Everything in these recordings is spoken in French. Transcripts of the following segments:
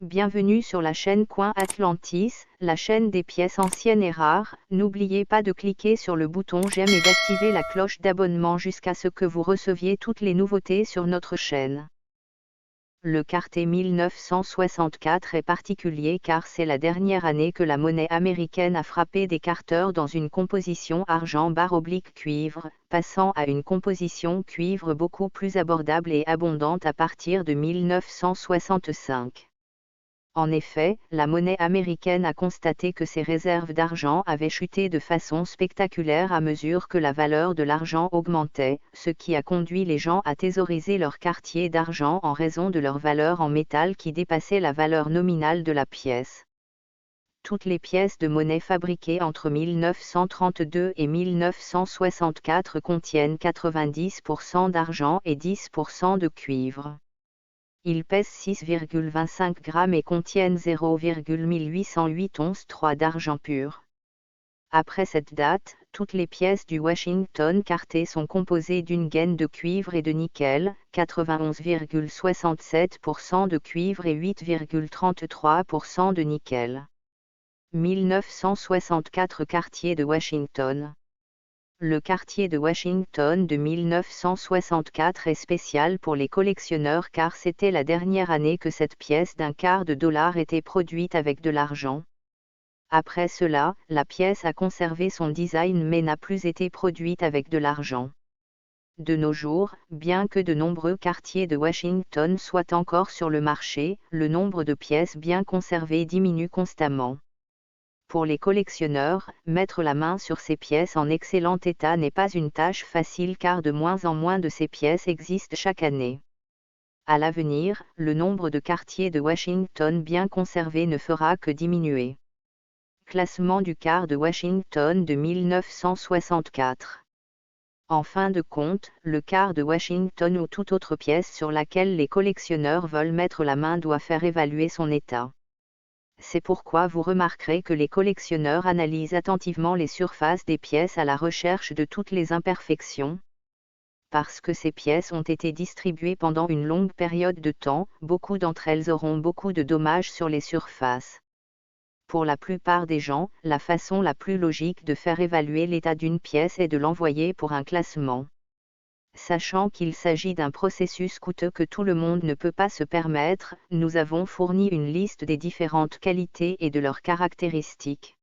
Bienvenue sur la chaîne Coin Atlantis, la chaîne des pièces anciennes et rares. N'oubliez pas de cliquer sur le bouton j'aime et d'activer la cloche d'abonnement jusqu'à ce que vous receviez toutes les nouveautés sur notre chaîne. Le quartet 1964 est particulier car c'est la dernière année que la monnaie américaine a frappé des quarters dans une composition argent/cuivre, passant à une composition cuivre beaucoup plus abordable et abondante à partir de 1965. En effet, la monnaie américaine a constaté que ses réserves d'argent avaient chuté de façon spectaculaire à mesure que la valeur de l'argent augmentait, ce qui a conduit les gens à thésauriser leur quartier d'argent en raison de leur valeur en métal qui dépassait la valeur nominale de la pièce. Toutes les pièces de monnaie fabriquées entre 1932 et 1964 contiennent 90% d'argent et 10% de cuivre. Ils pèsent 6,25 grammes et contiennent 0,1808 onces 3 d'argent pur. Après cette date, toutes les pièces du Washington quartet sont composées d'une gaine de cuivre et de nickel, 91,67% de cuivre et 8,33% de nickel. 1964 Quartier de Washington. Le quartier de Washington de 1964 est spécial pour les collectionneurs car c'était la dernière année que cette pièce d'un quart de dollar était produite avec de l'argent. Après cela, la pièce a conservé son design mais n'a plus été produite avec de l'argent. De nos jours, bien que de nombreux quartiers de Washington soient encore sur le marché, le nombre de pièces bien conservées diminue constamment. Pour les collectionneurs, mettre la main sur ces pièces en excellent état n'est pas une tâche facile car de moins en moins de ces pièces existent chaque année. À l'avenir, le nombre de quartiers de Washington bien conservés ne fera que diminuer. Classement du quart de Washington de 1964. En fin de compte, le quart de Washington ou toute autre pièce sur laquelle les collectionneurs veulent mettre la main doit faire évaluer son état. C'est pourquoi vous remarquerez que les collectionneurs analysent attentivement les surfaces des pièces à la recherche de toutes les imperfections. Parce que ces pièces ont été distribuées pendant une longue période de temps, beaucoup d'entre elles auront beaucoup de dommages sur les surfaces. Pour la plupart des gens, la façon la plus logique de faire évaluer l'état d'une pièce est de l'envoyer pour un classement. Sachant qu'il s'agit d'un processus coûteux que tout le monde ne peut pas se permettre, nous avons fourni une liste des différentes qualités et de leurs caractéristiques.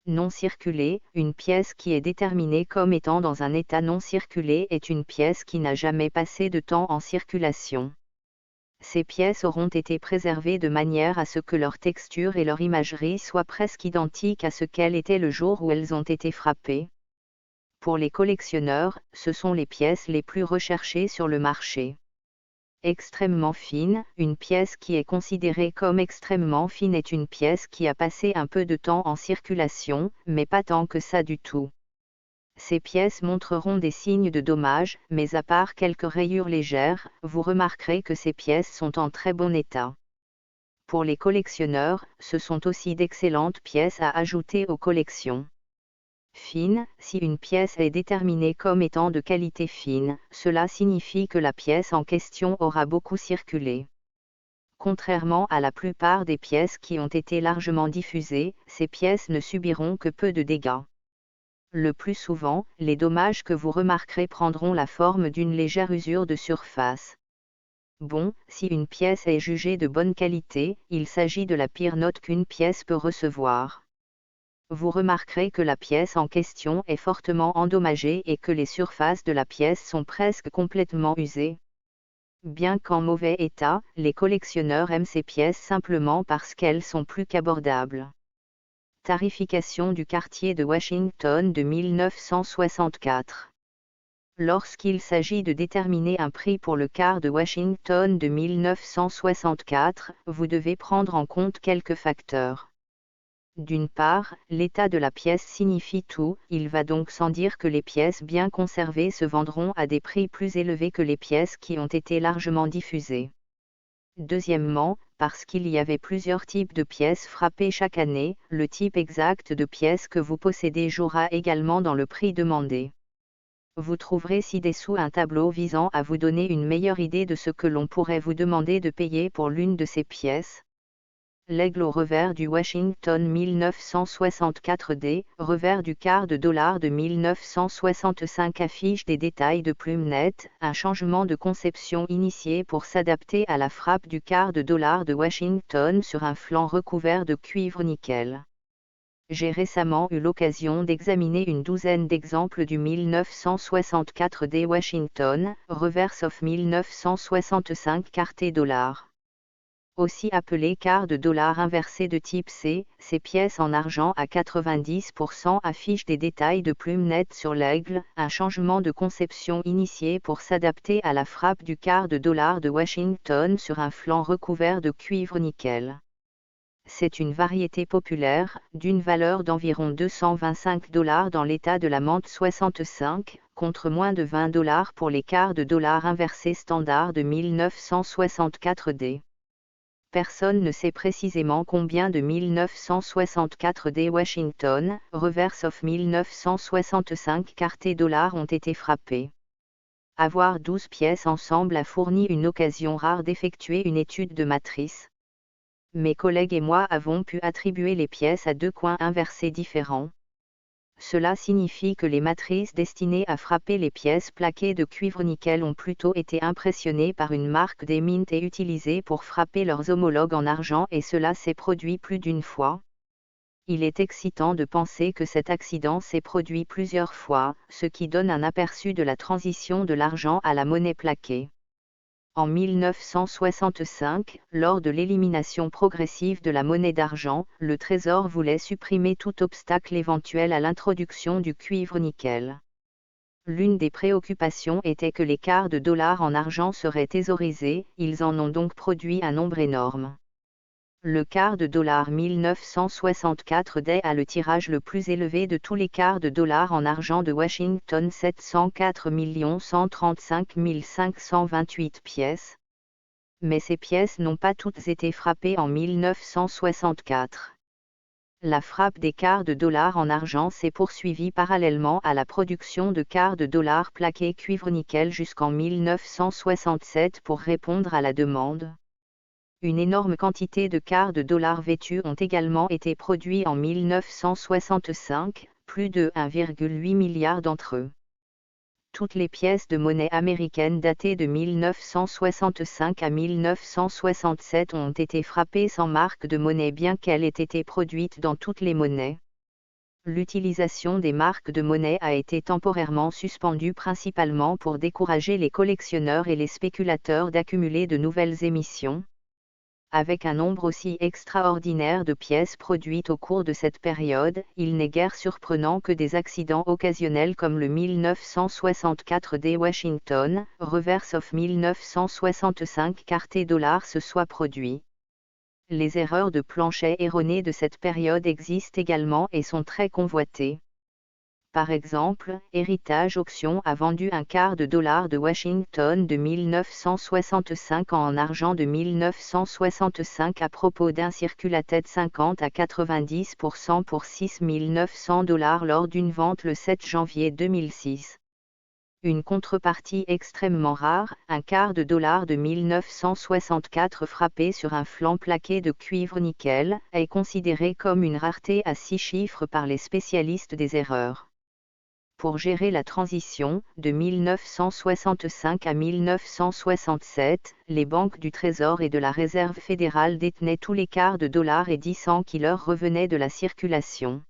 Non circulé, une pièce qui est déterminée comme étant dans un état non circulé est une pièce qui n'a jamais passé de temps en circulation. Ces pièces auront été préservées de manière à ce que leur texture et leur imagerie soient presque identiques à ce qu'elles étaient le jour où elles ont été frappées. Pour les collectionneurs, ce sont les pièces les plus recherchées sur le marché. Extrêmement fine, une pièce qui est considérée comme extrêmement fine est une pièce qui a passé un peu de temps en circulation, mais pas tant que ça du tout. Ces pièces montreront des signes de dommages, mais à part quelques rayures légères, vous remarquerez que ces pièces sont en très bon état. Pour les collectionneurs, ce sont aussi d'excellentes pièces à ajouter aux collections. Fine, si une pièce est déterminée comme étant de qualité fine, cela signifie que la pièce en question aura beaucoup circulé. Contrairement à la plupart des pièces qui ont été largement diffusées, ces pièces ne subiront que peu de dégâts. Le plus souvent, les dommages que vous remarquerez prendront la forme d'une légère usure de surface. Bon, si une pièce est jugée de bonne qualité, il s'agit de la pire note qu'une pièce peut recevoir. Vous remarquerez que la pièce en question est fortement endommagée et que les surfaces de la pièce sont presque complètement usées. Bien qu'en mauvais état, les collectionneurs aiment ces pièces simplement parce qu'elles sont plus qu'abordables. Tarification du quartier de Washington de 1964. Lorsqu'il s'agit de déterminer un prix pour le quart de Washington de 1964, vous devez prendre en compte quelques facteurs. D'une part, l'état de la pièce signifie tout, il va donc sans dire que les pièces bien conservées se vendront à des prix plus élevés que les pièces qui ont été largement diffusées. Deuxièmement, parce qu'il y avait plusieurs types de pièces frappées chaque année, le type exact de pièce que vous possédez jouera également dans le prix demandé. Vous trouverez ci-dessous un tableau visant à vous donner une meilleure idée de ce que l'on pourrait vous demander de payer pour l'une de ces pièces. L'aigle au revers du Washington 1964D, revers du quart de dollar de 1965 affiche des détails de plume nette, un changement de conception initié pour s'adapter à la frappe du quart de dollar de Washington sur un flanc recouvert de cuivre nickel. J'ai récemment eu l'occasion d'examiner une douzaine d'exemples du 1964D Washington, reverse of 1965 quarté dollar. Aussi appelé quart de dollar inversé de type C, ces pièces en argent à 90% affichent des détails de plume nette sur l'aigle, un changement de conception initié pour s'adapter à la frappe du quart de dollar de Washington sur un flanc recouvert de cuivre nickel. C'est une variété populaire, d'une valeur d'environ $225 dans l'état de la menthe 65, contre moins de $20 pour les quarts de dollar inversés standard de 1964D. Personne ne sait précisément combien de 1964D Washington, reverse of 1965 quarté dollar ont été frappés. Avoir 12 pièces ensemble a fourni une occasion rare d'effectuer une étude de matrice. Mes collègues et moi avons pu attribuer les pièces à deux coins inversés différents. Cela signifie que les matrices destinées à frapper les pièces plaquées de cuivre-nickel ont plutôt été impressionnées par une marque des Mint et utilisées pour frapper leurs homologues en argent, et cela s'est produit plus d'une fois. Il est excitant de penser que cet accident s'est produit plusieurs fois, ce qui donne un aperçu de la transition de l'argent à la monnaie plaquée. En 1965, lors de l'élimination progressive de la monnaie d'argent, le Trésor voulait supprimer tout obstacle éventuel à l'introduction du cuivre-nickel. L'une des préoccupations était que les quarts de dollar en argent seraient thésaurisés, ils en ont donc produit un nombre énorme. Le quart de dollar 1964D a le tirage le plus élevé de tous les quarts de dollar en argent de Washington, 704 135 528 pièces. Mais ces pièces n'ont pas toutes été frappées en 1964. La frappe des quarts de dollar en argent s'est poursuivie parallèlement à la production de quarts de dollar plaqués cuivre-nickel jusqu'en 1967 pour répondre à la demande. Une énorme quantité de quarts de dollar vêtus ont également été produits en 1965, plus de 1,8 milliard d'entre eux. Toutes les pièces de monnaie américaine datées de 1965 à 1967 ont été frappées sans marque de monnaie, bien qu'elles aient été produites dans toutes les monnaies. L'utilisation des marques de monnaie a été temporairement suspendue principalement pour décourager les collectionneurs et les spéculateurs d'accumuler de nouvelles émissions. Avec un nombre aussi extraordinaire de pièces produites au cours de cette période, il n'est guère surprenant que des accidents occasionnels comme le 1964D Washington, reverse of 1965 quarté dollar se soient produits. Les erreurs de planchet erronées de cette période existent également et sont très convoitées. Par exemple, Heritage Auction a vendu un quart de dollar de Washington de 1965 en argent de 1965 à propos d'un circulated 50 à 90% pour $6 900 lors d'une vente le 7 janvier 2006. Une contrepartie extrêmement rare, un quart de dollar de 1964 frappé sur un flanc plaqué de cuivre-nickel, est considéré comme une rareté à 6 chiffres par les spécialistes des erreurs. Pour gérer la transition, de 1965 à 1967, les banques du Trésor et de la Réserve fédérale détenaient tous les quarts de dollar et 10 cents qui leur revenaient de la circulation.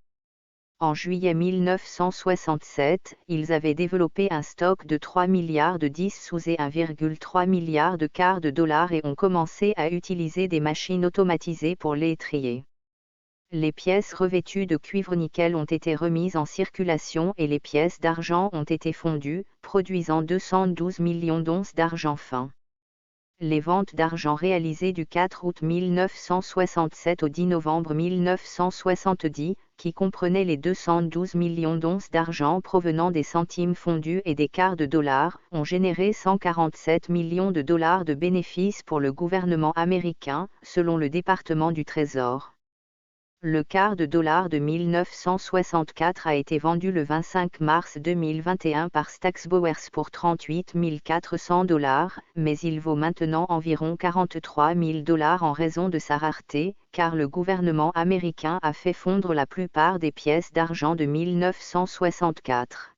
En juillet 1967, ils avaient développé un stock de 3 milliards de 10 sous et 1,3 milliard de quarts de dollar et ont commencé à utiliser des machines automatisées pour les trier. Les pièces revêtues de cuivre-nickel ont été remises en circulation et les pièces d'argent ont été fondues, produisant 212 millions d'onces d'argent fin. Les ventes d'argent réalisées du 4 août 1967 au 10 novembre 1970, qui comprenaient les 212 millions d'onces d'argent provenant des centimes fondus et des quarts de dollars, ont généré 147 millions de dollars de bénéfices pour le gouvernement américain, selon le département du Trésor. Le quart de dollar de 1964 a été vendu le 25 mars 2021 par Stack's Bowers pour $38 400, mais il vaut maintenant environ $43 000 en raison de sa rareté, car le gouvernement américain a fait fondre la plupart des pièces d'argent de 1964.